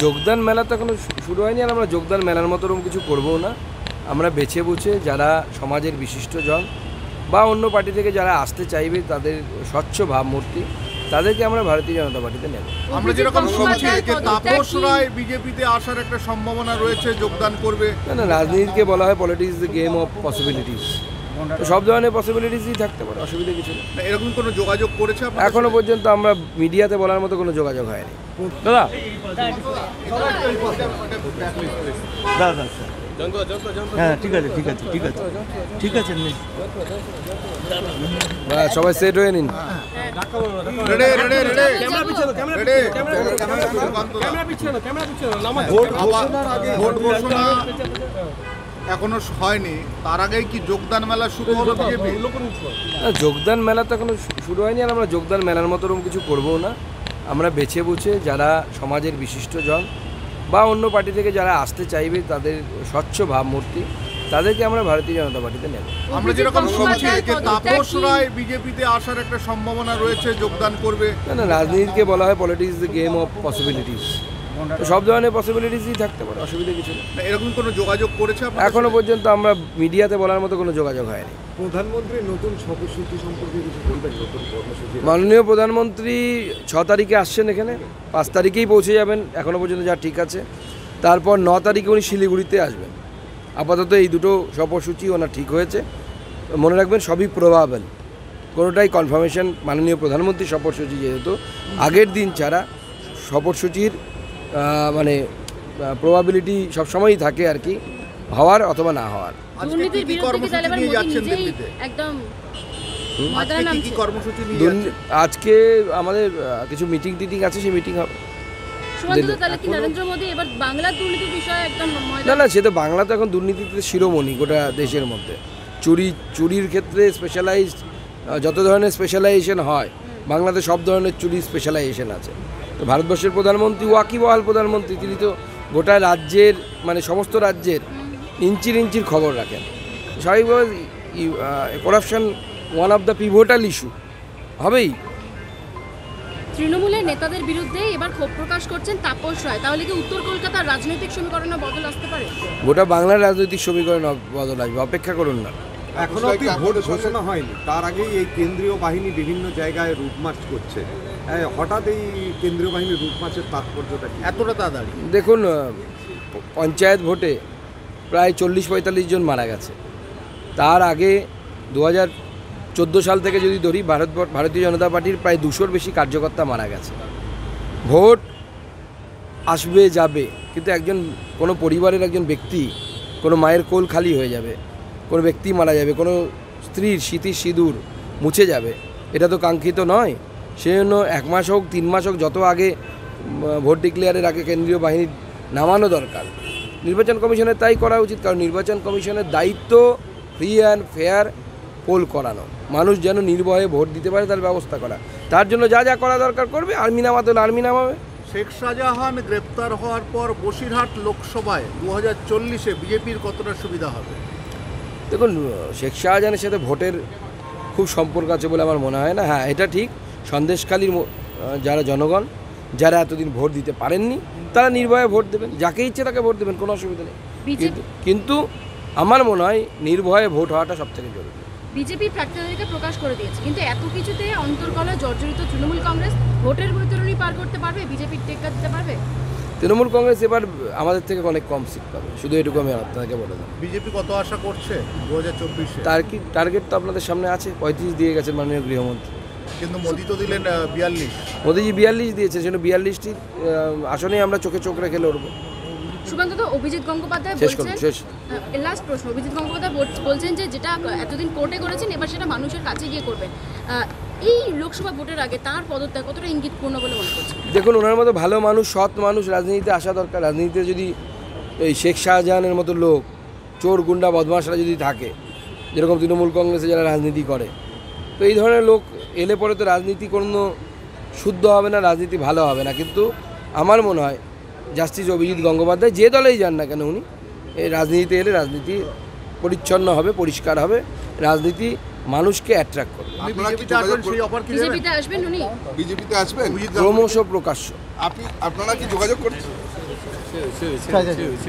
যোগদান মেলা তো এখনো শুরু হয়নি, আর আমরা যোগদান মেলার মতো ওরকম কিছু করবো না। আমরা বেছে বুঝে যারা সমাজের বিশিষ্টজন বা অন্য পার্টি থেকে যারা আসতে চাইবে, তাদের স্বচ্ছ ভাবমূর্তি, তাদেরকে আমরা ভারতীয় জনতা পার্টিতে নেব। আমরা যেরকম শুনছি যে তাপস রায় বিজেপিতে আসার একটা সম্ভাবনা রয়েছে, যোগদান করবে। না, রাজনীতিকে বলা হয় politics the game of possibilities. তো সব ধরনের পসিবিলিটিসই থাকতে পারে, অসুবিধা কিছু নেই। এরকম কোনো যোগাযোগ করেছে এখনো পর্যন্ত আমরা মিডিয়াতে বলার মতো কোনো যোগাযোগ হয়নি। দাদা হ্যাঁ, ঠিক আছে ঠিক আছে ঠিক আছে ঠিক আছে সবাই সেট হয়ে নিন। ভোট ঘোষণা এখনো হয়নি, তার আগেই কি যোগদান মেলা শুরু হলো বিজেপি? যোগদান মেলা তো এখনো শুরু হয়নি, আর আমরা যোগদান মেলার মতো ওরকম কিছু করবো না। আমরা বেছে বুঝে যারা সমাজের বিশিষ্টজন বা অন্য পার্টি থেকে যারা আসতে চাইবে, তাদের স্বচ্ছ ভাবমূর্তি, তাদেরকে আমরা ভারতীয় জনতা পার্টিতে নেব। আমরা যেরকম শুনছি যে তাপস রায় বিজেপিতে আসার একটা সম্ভাবনা রয়েছে, যোগদান করবে। না, রাজনীতিকে বলা হয় politics the game of possibilities. তো সব ধরনের পসিবিলিটিসই থাকতে পারে, অসুবিধা কিছু নেই। এরকম কোনো যোগাযোগ করেছে এখনো পর্যন্ত আমরা মিডিয়াতে বলার মতো কোনো যোগাযোগ হয়নি। প্রধানমন্ত্রীর নতুন কর্মসূচি সম্পর্কে কিছু বলবেন? নতুন কর্মসূচি মাননীয় প্রধানমন্ত্রী 6 তারিখে আসছেন এখানে, 5 তারিখেই পৌঁছে যাবেন এখনো পর্যন্ত যা ঠিক আছে। তারপর 9 তারিখে উনি শিলিগুড়িতে আসবেন। আপাতত এই দুটো সফরসূচি ওনার ঠিক হয়েছে। মনে রাখবেন সবই প্রবাবেল, কোনোটাই কনফার্মেশন। মাননীয় প্রধানমন্ত্রীর সফরসূচি যেহেতু আগের দিন ছাড়া, সফরসূচির মানে প্রবাবিলিটি সবসময়ই থাকে আর কি, হওয়ার অথবা না হওয়ার। আজকে আমাদের কিছু মিটিং টিটিং আছে, সেই মিটিং হবে। না, সে তো বাংলা তো এখন দুর্নীতিতে শিরোমণি গোটা দেশের মধ্যে। চুরির ক্ষেত্রে স্পেশালাইজড, যত ধরনের স্পেশালাইজেশন হয় বাংলাতে, সব ধরনের চুরি স্পেশালাইজেশন আছে। তো ভারতবর্ষের প্রধানমন্ত্রী ওয়াকিবহাল প্রধানমন্ত্রী, তিনি তো গোটা রাজ্যের মানে সমস্ত রাজ্যের ইঞ্চির খবর রাখেন। স্বাভাবিকভাবে corruption one of the pivotal issue হবেই। তৃণমূলের নেতাদের বিরুদ্ধে এবার ক্ষোভ প্রকাশ করছেন তাপস রায়, তাহলে কি উত্তর কলকাতার রাজনৈতিক সমীকরণে বদল আসতে পারে? গোটা বাংলার রাজনৈতিক সমীকরণ বদল আসবে, অপেক্ষা করুন না। এখনো অব্দি ভোট ঘোষণা হয়নি, তার আগেই এই কেন্দ্রীয় বাহিনী বিভিন্ন জায়গায় রুট মার্চ করছে। হঠাৎ এই কেন্দ্রীয় বাহিনীর রুট মার্চের তাৎপর্যটা কি এতটা তাড়াতাড়ি? দেখুন, পঞ্চায়েত ভোটে প্রায় 40-45 জন মারা গেছে। তার আগে 2014 সাল থেকে যদি ধরি, ভারতীয় জনতা পার্টির প্রায় 200-র বেশি কার্যকর্তা মারা গেছে। ভোট আসবে যাবে, কিন্তু কোনো পরিবারের একজন ব্যক্তি, কোনো মায়ের কোল খালি হয়ে যাবে, কোনো ব্যক্তি মারা যাবে, কোনো স্ত্রীর স্মৃতির সিঁদুর মুছে যাবে, এটা তো কাঙ্ক্ষিত নয়। সেই জন্য 1 মাস হোক 3 মাস হোক, যত আগে ভোট ডিক্লেয়ারের আগে কেন্দ্রীয় বাহিনী নামানো দরকার। নির্বাচন কমিশনের তাই করা উচিত, কারণ নির্বাচন কমিশনের দায়িত্ব ফ্রি অ্যান্ড ফেয়ার পোল করানো, মানুষ যেন নির্ভয়ে ভোট দিতে পারে তার ব্যবস্থা করা। তার জন্য যা যা করা দরকার করবে, আর্মি নামাতে হলে আর্মি নামাবে। শেখ শাহজাহান গ্রেপ্তার হওয়ার পর বসিরহাট লোকসভায় 2040-এ বিজেপির কতটা সুবিধা হবে? দেখুন, শেখ শাহজাহানের সাথে ভোটের খুব সম্পর্ক আছে বলে আমার মনে হয় না। হ্যাঁ, এটা ঠিক, সন্দেশখালীর যারা জনগণ, যারা এতদিন ভোট দিতে পারেননি, তারা নির্ভয়ে ভোট দেবেন, যাকে ইচ্ছে তাকে ভোট দেবেন, কোনো অসুবিধা নেই। কিন্তু আমার মনে হয় নির্ভয়ে ভোট হওয়াটা সবথেকে জরুরি। বিজেপি প্রার্থীদেরকে প্রকাশ করে দিয়েছে, কিন্তু এত কিছুতে অন্তর্কলহে জর্জরিত তৃণমূল কংগ্রেস ভোটের বৈতরণী পার করতে পারবে, বিজেপির টেক্কা দিতে পারবে? তৃণমূল কংগ্রেস এবার আমাদের থেকে অনেক কম সিট পাবে, শুধু এটুকু আমি আপনাকে বলে দেব। বিজেপি কত আশা করছে 2024-এ? টার্গেট তো আপনাদের সামনে আছে, 35 দিয়ে গেছেন মাননীয় গৃহমন্ত্রী। কিন্তু মোদি তো দিলেন 42। মোদিজি 42 দিয়েছে, সেজন্য 42টি আসনে আমরা চোখে চোখ রেখে লড়বো। সুকান্ত, অভিজিৎ গঙ্গোপাধ্যায় বলছেন, লাস্ট প্রশ্ন, অভিজিৎ গঙ্গোপাধ্যায় বলছেন যে যেটা এতদিন কোর্টে করেছেন, এবার সেটা মানুষের কাছে গিয়ে করবেন। এই লোকসভা ভোটের আগে তার পদত্যাগ কতটা ইঙ্গিতপূর্ণ বলে মনে করছেন? দেখুন, ওনার মতো ভালো মানুষ, সৎ মানুষ রাজনীতিতে আসা দরকার। রাজনীতিতে যদি এই শেখ শাহজাহানের মতো লোক, চোর গুন্ডা বদমাশরা যদি থাকে, যেরকম তৃণমূল কংগ্রেসে যারা রাজনীতি করে, তো এই ধরনের লোক এলে পরে তো রাজনীতি কোনো শুদ্ধ হবে না, রাজনীতি ভালো হবে না। কিন্তু আমার মনে হয় জাস্টিস অভিজিৎ গঙ্গোপাধ্যায় যে দলেই যান না কেন, উনি এই রাজনীতিতে এলে রাজনীতি পরিচ্ছন্ন হবে, পরিষ্কার হবে, রাজনীতি মানুষকে অ্যাট্রাক্ট করবে। আপনারা কি যোগাযোগ সেই অফার কি দেবেন? বিজেপিতে আসবেন উনি? বিজেপিতে আসবেন? ক্রমশ প্রকাশ্য। আপনারা কি যোগাযোগ করছেন?